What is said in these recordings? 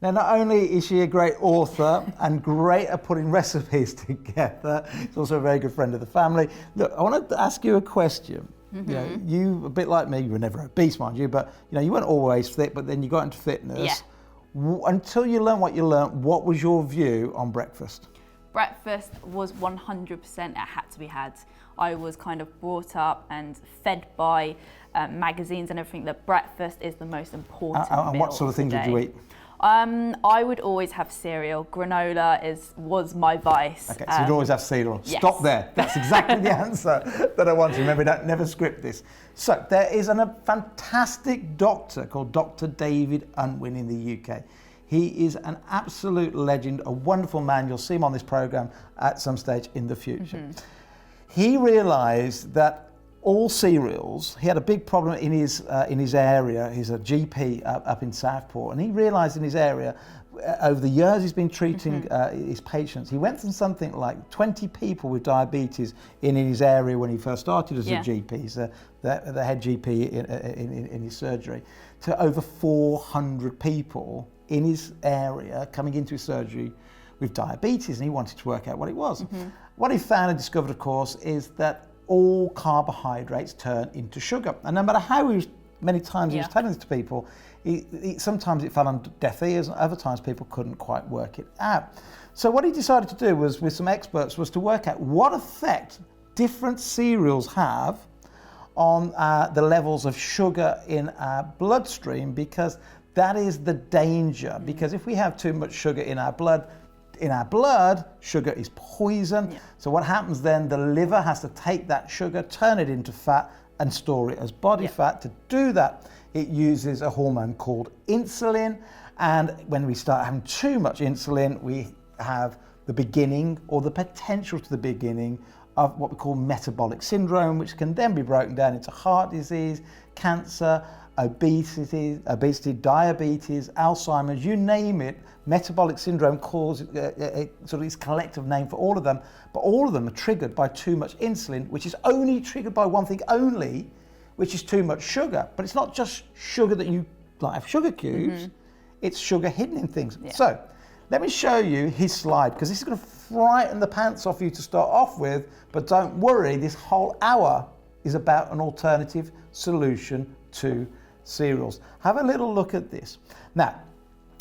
Now, not only is she a great author and great at putting recipes together, she's also a very good friend of the family. Look, I want to ask you a question. You know, you, a bit like me, you were never obese, mind you, but you know, you weren't always fit, but then you got into fitness. Until you learned what you learned, what was your view on breakfast? Breakfast was 100% it had to be had. I was kind of brought up and fed by magazines and everything that breakfast is the most important meal. And what sort of things would you eat? I would always have cereal. Granola was my vice. Okay, so you'd always have cereal. Yes. Stop there. That's exactly the answer that I want to. Remember, don't never script this. So there is a fantastic doctor called Dr. David Unwin in the UK. He is an absolute legend, a wonderful man. You'll see him on this program at some stage in the future. He realized that all cereals, he had a big problem in his area. He's a GP up in Southport, and he realized in his area, over the years he's been treating his patients, he went from something like 20 people with diabetes in his area when he first started as a GP. He's the head GP in his surgery, to over 400 people in his area coming into his surgery with diabetes, and he wanted to work out what it was. What he found and discovered, of course, is that all carbohydrates turn into sugar. And no matter how many times he was telling this to people, sometimes it fell on deaf ears, and other times people couldn't quite work it out. So what he decided to do was, with some experts, was to work out what effect different cereals have on the levels of sugar in our bloodstream, because that is the danger. Because if we have too much sugar in our blood, sugar is poison. So what happens then, the liver has to take that sugar, turn it into fat and store it as body fat. To do that, it uses a hormone called insulin. And when we start having too much insulin, we have the beginning, or the potential to the beginning, of what we call metabolic syndrome, which can then be broken down into heart disease, cancer, obesity, diabetes, Alzheimer's, you name it. Metabolic syndrome causes sort of this collective name for all of them, but all of them are triggered by too much insulin, which is only triggered by one thing only, which is too much sugar. But it's not just sugar that you like have sugar cubes, it's sugar hidden in things. So let me show you his slide, because this is going to frighten the pants off you to start off with, but don't worry, this whole hour is about an alternative solution to cereals. Have a little look at this. Now,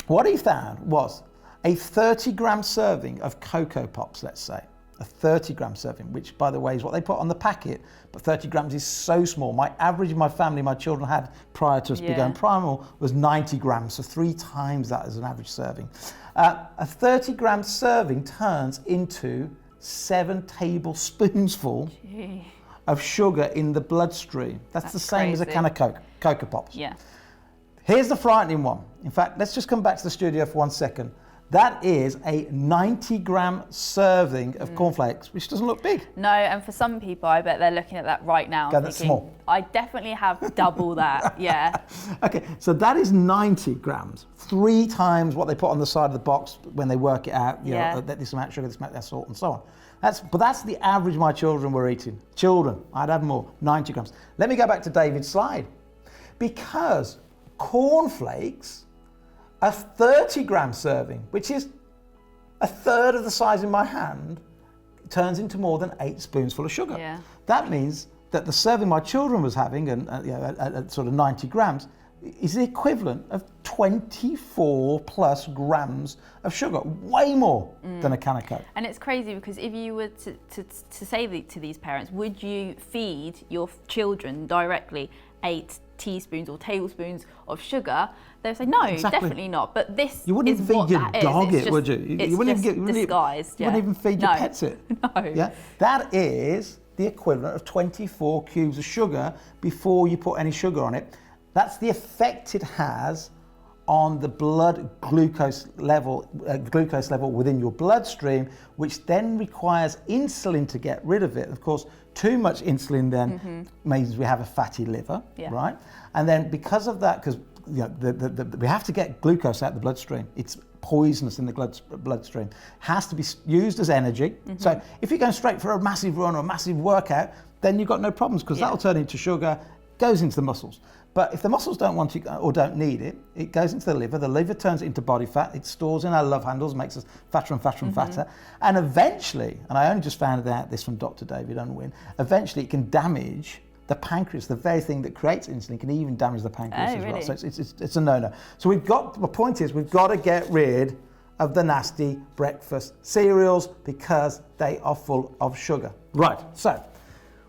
what he found was a 30-gram serving of Cocoa Pops, let's say. A 30-gram serving, which, by the way, is what they put on the packet, but 30 grams is so small. My average in my family, my children had, prior to us beginning Primal, was 90 grams, so 3 times that as an average serving. A 30-gram serving turns into 7 tablespoonsful of sugar in the bloodstream. That's the same as a can of Cocoa Pops. Here's the frightening one. In fact, let's just come back to the studio for 1 second. That is a 90-gram serving of cornflakes, which doesn't look big. No, and for some people, I bet they're looking at that right now. That's small. I definitely have double that, Okay, so that is 90 grams, 3 times what they put on the side of the box when they work it out, you know, this amount of sugar, this amount of salt, and so on. But that's the average my children were eating. Children, I'd have more, 90 grams. Let me go back to David's slide. Because cornflakes, a 30-gram serving, which is a third of the size in my hand, turns into more than 8 spoonsful of sugar. That means that the serving my children was having, at sort of 90 grams, is the equivalent of 24 plus grams of sugar, way more than a can of Coke. And it's crazy, because if you were to say to these parents, would you feed your children directly 8 teaspoons or tablespoons of sugar, they'll say no, definitely not. But this you wouldn't is feed what your that dog is. it, would you? It's you wouldn't just disguised. You wouldn't even feed your pets it. No. Yeah, that is the equivalent of 24 cubes of sugar before you put any sugar on it. That's the effect it has on the blood glucose level within your bloodstream, which then requires insulin to get rid of it. Of course, too much insulin then means we have a fatty liver, right? And then because of that, because we have to get glucose out of the bloodstream. It's poisonous in the bloodstream. Has to be used as energy. So if you're going straight for a massive run or a massive workout, then you've got no problems, because that'll turn into sugar, goes into the muscles. But if the muscles don't want it or don't need it, it goes into the liver turns it into body fat, it stores in our love handles, makes us fatter and fatter and fatter, and eventually, and I only just found out this from Dr. David Unwin, eventually it can damage the pancreas, the very thing that creates insulin, can even damage the pancreas as well. So it's a no-no. So the point is, we've got to get rid of the nasty breakfast cereals because they are full of sugar. Right, so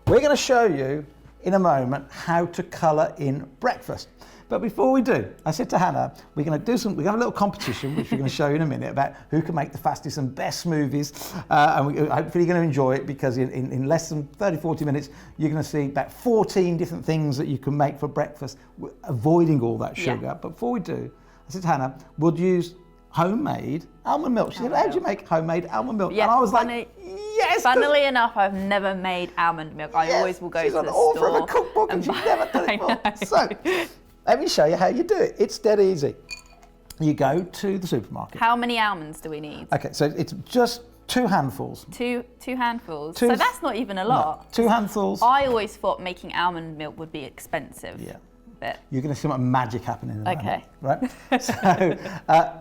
we're going to show you in a moment how to colour in breakfast. But before we do, I said to Hannah, we're going to have a little competition, which we're going to show you in a minute, about who can make the fastest and best smoothies. And hopefully you're going to enjoy it, because in less than 30, 40 minutes, you're going to see about 14 different things that you can make for breakfast, avoiding all that sugar. Yeah. But before we do, I said to Hannah, we'll use homemade almond milk. She said, how do you make homemade almond milk? Yes, and I was like, yes. Funnily enough, I've never made almond milk. I always will go to the store. She's an author of a cookbook and she's never done it before. So, let me show you how you do it. It's dead easy. You go to the supermarket. How many almonds do we need? Okay, so it's just 2 handfuls. Two handfuls. So that's not even a lot. No, 2 handfuls. I always thought making almond milk would be expensive. Yeah. But you're going to see what magic happening in a moment, right? So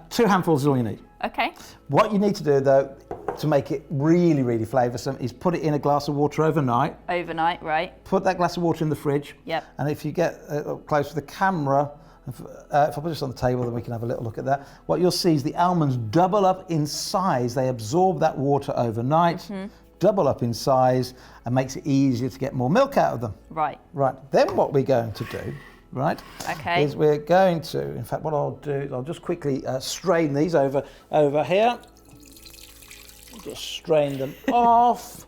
2 handfuls is all you need. Okay. What you need to do, though, to make it really, really flavoursome, is put it in a glass of water overnight. Overnight, right. Put that glass of water in the fridge. Yep. And if you get up close to the camera, if I put this on the table, then we can have a little look at that. What you'll see is the almonds double up in size. They absorb that water overnight, double up in size, and makes it easier to get more milk out of them. Right. Right. Then what we're going to do, right, is we're going to, in fact, what I'll do is I'll just quickly strain these over here. Just strain them off.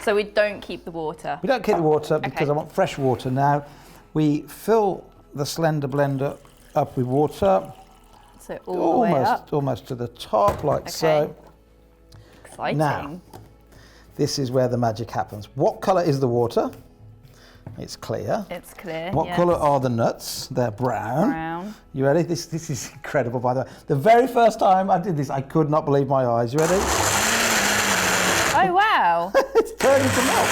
So we don't keep the water? We don't keep the water because I want fresh water now. We fill the Slender blender up with water. So all the way up? Almost to the top, like so. Exciting. Now, this is where the magic happens. What colour is the water? It's clear. It's clear. What colour are the nuts? They're brown. Brown. You ready? This is incredible, by the way. The very first time I did this, I could not believe my eyes. You ready? Oh wow! It's turning to milk.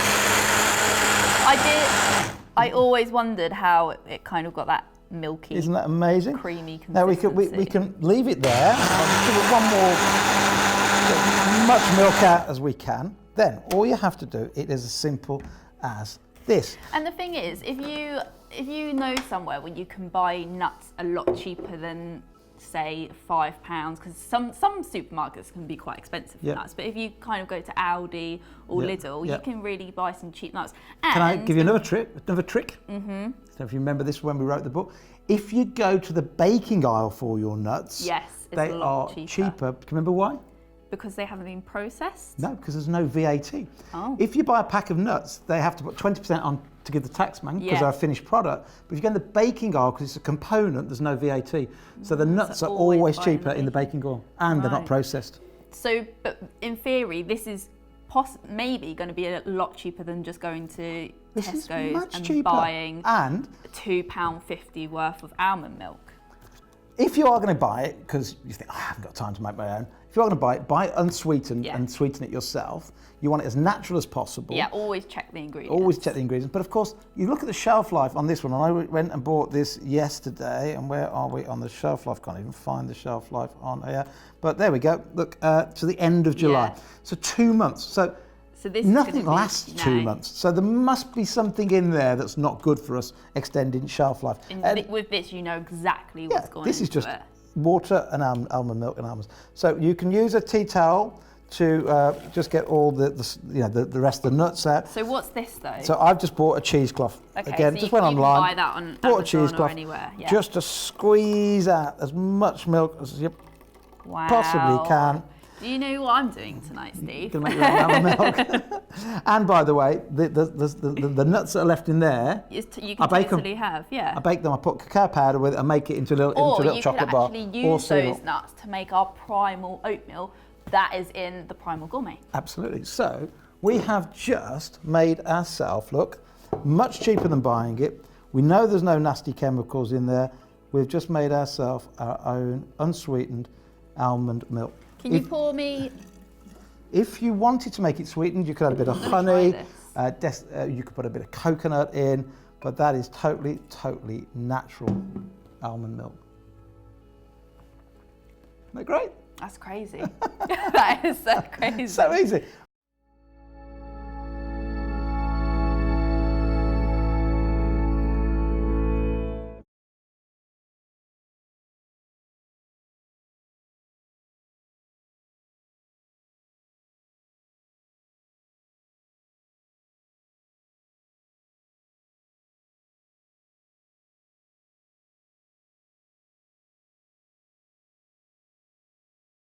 I always wondered how it kind of got that milky. Isn't that amazing? Creamy consistency. Now we can leave it there. I'll give it one more. Get as much milk out as we can. Then all you have to do, it is as simple as this. And the thing is, if you know somewhere where you can buy nuts a lot cheaper than, say, £5, because some supermarkets can be quite expensive for nuts, but if you kind of go to Aldi or Lidl, you can really buy some cheap nuts. And can I give you another trick? Mm-hmm. So if you remember this when we wrote the book, if you go to the baking aisle for your nuts, they are cheaper. Can you remember why? Because they haven't been processed? No, because there's no VAT. Oh. If you buy a pack of nuts, they have to put 20% on to give the tax man because they're a finished product. But if you go in the baking aisle, because it's a component, there's no VAT. So the nuts are always cheaper in the baking aisle, and they're not processed. So, but in theory, this is maybe going to be a lot cheaper than just going to Tesco's and buying £2.50 worth of almond milk. If you are going to buy it, because you think, I haven't got time to make my own, if you are going to buy it, buy it unsweetened and sweeten it yourself. You want it as natural as possible. Yeah, always check the ingredients. Always check the ingredients. But of course, you look at the shelf life on this one, and I went and bought this yesterday, and where are we on the shelf life? Can't even find the shelf life on here. But there we go. Look, to the end of July. Yeah. So 2 months. So this nothing lasts 2 months. So there must be something in there that's not good for us, extending shelf life. With this, you know exactly what's going on. This is just water and almond milk and almonds. So you can use a tea towel to just get all the rest of the nuts out. So what's this though? So I've just bought a cheesecloth. Okay, again, so just went online. Buy that on bought Amazon a cheesecloth or anywhere. Yeah. Just to squeeze out as much milk as you possibly can. Do you know what I'm doing tonight, Steve? You can make your own almond milk. And by the way, the nuts that are left in there, you can totally have, I bake them. I put cacao powder with it and make it into a little chocolate bar. Or you could actually use those nuts to make our Primal oatmeal. That is in the Primal Gourmet. Absolutely. So we have just made ourselves look much cheaper than buying it. We know there's no nasty chemicals in there. We've just made ourselves our own unsweetened almond milk. Can you pour me? If you wanted to make it sweetened, you could add a bit of honey. You could put a bit of coconut in. but that is totally, totally natural almond milk. Isn't that great? That's crazy. That is so crazy. So easy.